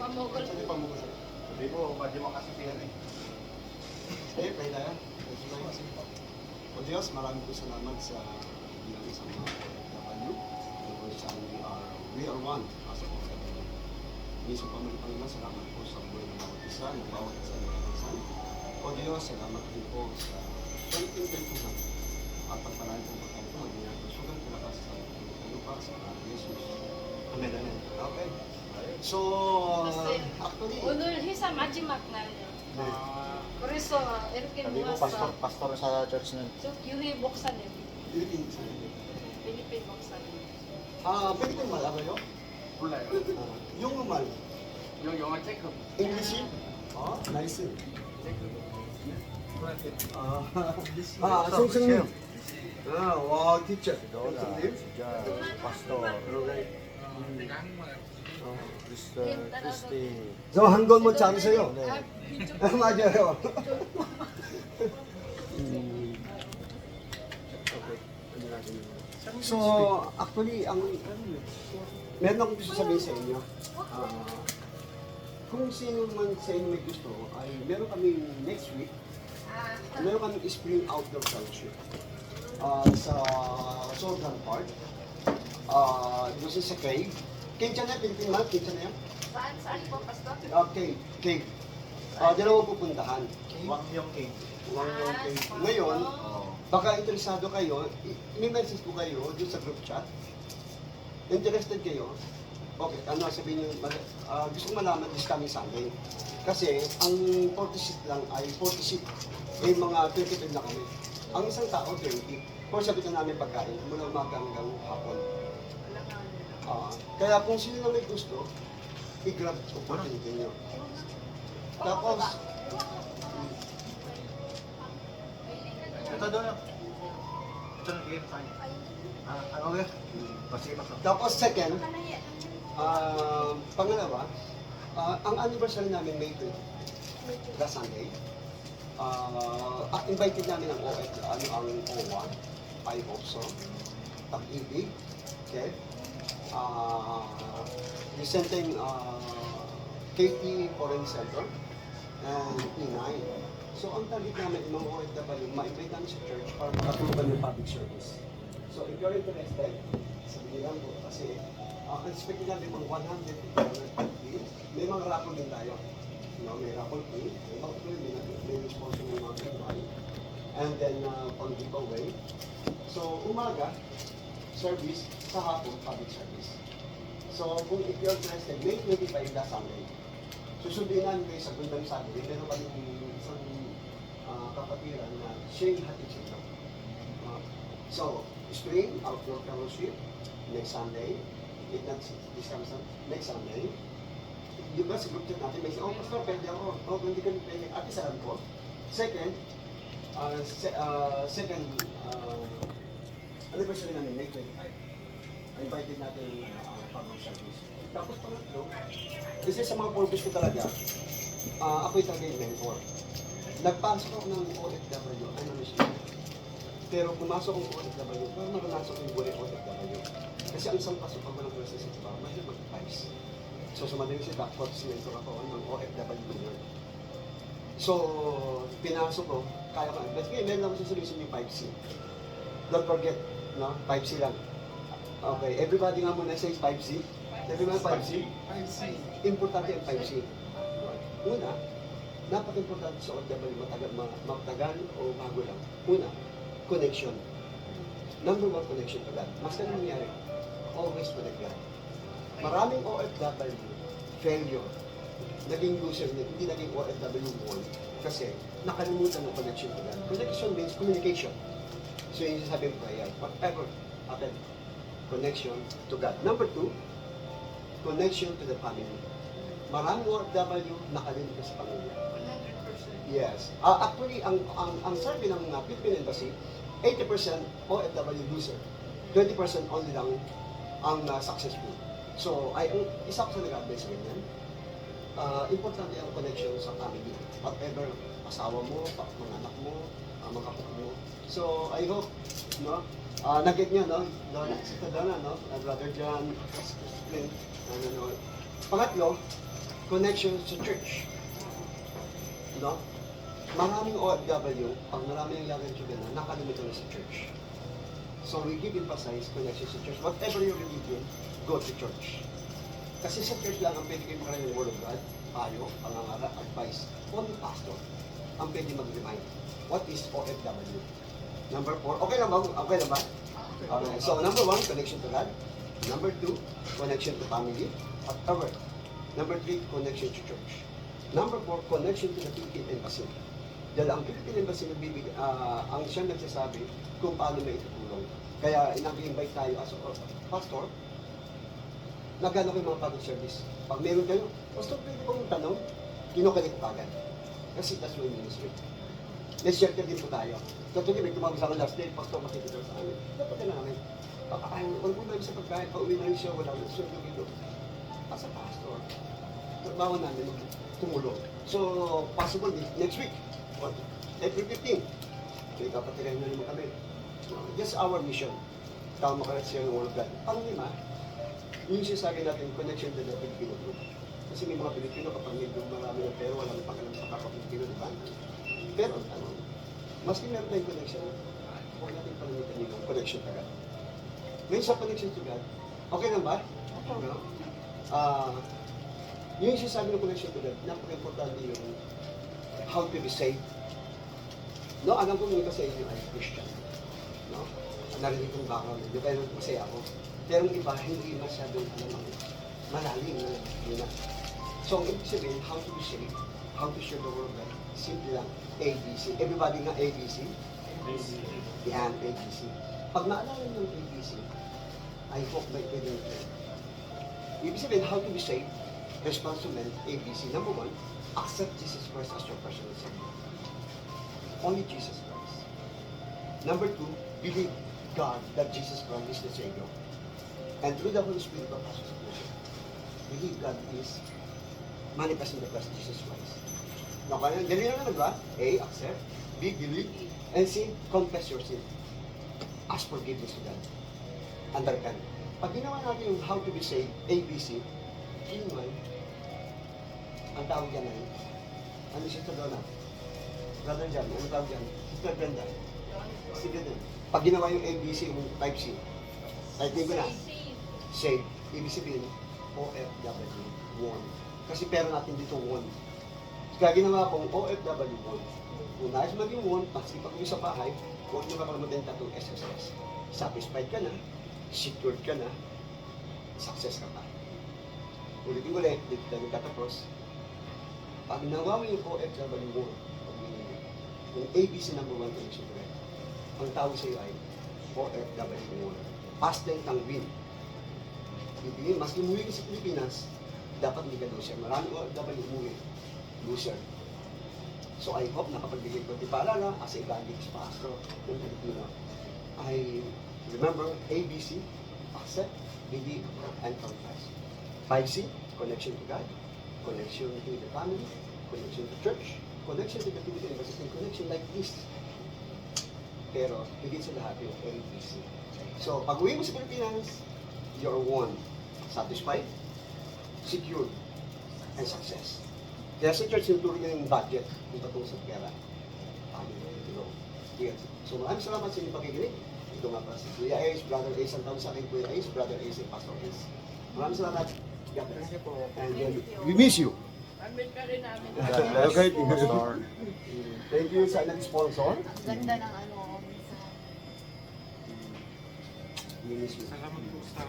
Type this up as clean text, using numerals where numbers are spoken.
Pamukol. Saan yung pamukol sir? Sabi ko, medyo makasisihan eh. Eh, pwede na yan. O Diyos, maraming po salamat sa bilang isang mga OFW. Kung saan we are one as a OFW. Minsan pa mga Panginoon, salamat po sa buhay ng bawat isa, ng bawat isa ng kanisan. O Diyos, salamat din po sa kwentuhan at pagpalain po tayo po magiging sugat na lakas sa lupa sa mga Jesus. Amen, amen. Okay. So, actually, Unul hisa majimak na niyo. Kuriso erkin Sabi ko, buwas pastor sa church na. So yuri boksan eh. Philippines. Philippine boksan. Pwede kang malaman yun? Pula Yung normal. yung check ko. English yun? Nice yun. Check ko. Sing. Wow, teacher. Dola, siya, pastor. Okay. Mr. Christy. So, hanggang mo tsaka sa'yo. Madya yun. So, actually, meron akong gusto sabihin sa inyo. Kung sino man sa inyo may gusto, ay meron kami next week, meron kami spring outdoor fellowship sa Southern Park. Doon sa cave. Cave siya na, Philippine man, cave siya na yan. Saan po pastor? Cave. Dalawang pupuntahan. Wang yung king. Yung cave. Ngayon, baka interesado kayo, i-message po kayo doon sa group chat. Interested kayo? Okay, sabihin nyo, gusto ko malaman this coming Sunday. Kasi, ang 40 seat lang ay 40 seat. Eh, mga 25 na kami. Ang isang tao, 20. Kung sabihin na namin pagkain, mula umaga hanggang hapon. Kaya kung sino na may gusto, i-grab opportunity nyo. Tapos, Ito doon. Ito na game fine. Okay. Pasige pa. tapos second, pangalawa, ang anniversary namin May 20, last Sunday. Invited namin ang ang O1, I hope so, Pag-ibig, okay? Presenting KT Foreign Center and E9. So ang target namin yung mga OFW, ma-invite namin sa church para makatulungan ng public service. So if you're interested, sabihin lang po kasi expecting namin mga 100 may mga raffle din tayo. May raffle pool, may mga pool, may sponsor ng mga giveaway. And then pang giveaway. So umaga, service, sa hapon, public service. So kung if you're interested, May 25 na Sunday. Susundin namin kayo sa Gundang Sunday. Meron kami isang kapatiran na siya yung hatid siya. So, spring, outdoor fellowship, next Sunday. Not this coming Sunday, next Sunday. Di ba sa group chat natin, may say, pastor, pwede ako. Hindi ka pwede. At isa lang ko. Second, anniversary namin, May 25. Invited natin public service. Tapos pangatlo, kasi sa mga purpose ko talaga, ako'y talaga yung mentor. Nagpasok ako ng OFW, ano na siya. Pero pumasok akong OFW, para maranasan ko yung buhay OFW. Kasi ang isang pasok ako ng process ito, mahirap mag-advise. So sa madaling siya, dapat mentor ako ng OFW yun. So, pinasok ko, kaya ka. But ngayon, meron ako sasabihin yung 5C. Don't forget, no? 5C lang. Okay, everybody nga muna says 5C. Everyone 5C? 5C. Importante ang 5C. Una, napaka-importante sa OFW magtagal o bago lang. Una, connection. Number one, connection to God. Mas ka nangyari, always connect God. Maraming OFW, failure, naging loser, hindi naging OFW one. Kasi nakalimutan ng connection to God. Connection means communication. So yung sasabihin prayer, whatever happened, connection to God. Number two, connection to the family. Maraming OFW nakalimutan sa pamilya. 100%. Yes. Actually, ang survey ng Philippine Embassy, 80% OFW loser. 20% only lang ang successful. So, ang isa ko sa nag-advise ganyan. Importante ang connection sa family. Whatever, asawa mo, mga anak mo, mga kapatid mo. So, I hope, no, nag-get nyo, no? Si Donna, no? Brother John, Clint, Pangatlo, connection sa church. No? Maraming OFW, pag marami yung lagay siya ganun, nakalimutan na sa church. So we give emphasize connection sa church. Whatever your religion, go to church. Kasi sa church lang ang pwede kayo makarang ng Word of God, payo, pangangara, advice, only pastor ang pwede mag-remind. What is OFW? Number 4, okay lang ba? Okay lang ba? Okay. So number 1, connection to God. Number 2, connection to family at work. Number 3, connection to church. Number 4, connection to the Philippine Embassy. Dahil ang Philippine Embassy ang siya nagsasabi kung paano may itutulong. Kaya nag-invite tayo as a pastor, nagano kayo mga public service. Pag meron kayo, pastor, pwede kong tanong, kinukulit ko agad. Kasi that's my ministry. Let's share din po tayo. Totoo may tumawag sa akin last day, pastor, makikita sa amin. Dapat na namin. Pakakain, wala po namin sa pagkain, pauwi na rin siya, wala rin siya dito. As a pastor, trabaho namin tumulong. So, possible next week, or April 15, okay, dapat tirahin na naman kami. Just our mission. Tao makarat siya ng Word of God. Pang-lima, yung sinasabi natin, connection to the Filipino group. Kasi may mga Pilipino kapag medyo marami ng pera, wala nang pakalam sa kapag-Pilipino, di ba? Pero, maski meron tayong connection, huwag natin palamitan yung connection to God. Ngayon sa connection to God, okay lang ba? No? Yung sinasabi ng connection to God, napaka-importante yung how to be saved. No, alam ko muna sa inyo ay Christian. No? Narinig kong background nyo, kaya masaya ako. Pero yung iba, hindi masyadong malalim na yun na. So, ang ibig sabihin, how to be saved, how to share the word of God, simple lang, ABC. Everybody nga ABC? ABC. Yan, ABC. Pag naalala nyo ng ABC, I hope may pwede nyo. Ibig sabihin, how to be saved, response to men, ABC. Number 1, accept Jesus Christ as your personal Savior. Only Jesus Christ. Number 2, believe God that Jesus Christ is the Savior. And through the Holy Spirit of association, believe God is manifest in the Christ Jesus Christ. Now, kaya dali na naman ba? A, accept. B, believe. And C, confess your sin. Ask forgiveness to God. Understand. Pag ginawa natin yung how to be saved, ABC, meanwhile, ang tawag yan ay, ano siya sa doon? Brother John, ano tawag yan? Sister Brenda. Sige din. Pag ginawa yung ABC, yung type C, type ko na, save. Ibig sabihin, OFW, won. Kasi pera natin dito won. Kaya ginawa kong OFW won. Kung nais maging won, pag uwi sa bahay, huwag nyo makalimutan tatong SSS. Satisfied ka na, secured ka na, success ka pa. Ulitin ko ulit, dito tayo tatapos. Pag nawa mo yung OFW won, yung ABC number 1 connection ko rin, ang tawag sa iyo ay OFW won. Past tense ang win. Ibigin, maski umuwi ka sa Pilipinas, dapat hindi ka loser. Maraming OFW umuwi, loser. So I hope nakapagbigay ko tipalala as a evangelist pastor ng Pilipino. I remember ABC, accept, believe, and confess. 5C, connection to God, connection to the family, connection to church, connection to the Philippine Embassy, and connection like this. Pero, higit sa lahat yung ABC. So, pag uwi mo sa Pilipinas, you're one. Satisfied, secure, and success. Kaya sa church, yung turo niya yung budget, yung patungkol sa pera. Paano you know? Yes. So, maraming salamat sa inyong pakikinig. Ito nga pa si Kuya Ace, Brother Ace, ang tawag sa akin Kuya Ace, Brother Ace, and Pastor Ace. Maraming salamat. God bless. And we miss you. Ambil ka rin namin. Okay. Thank you sa nag-sponsor. Ganda ng ano, We miss you. Salamat po sa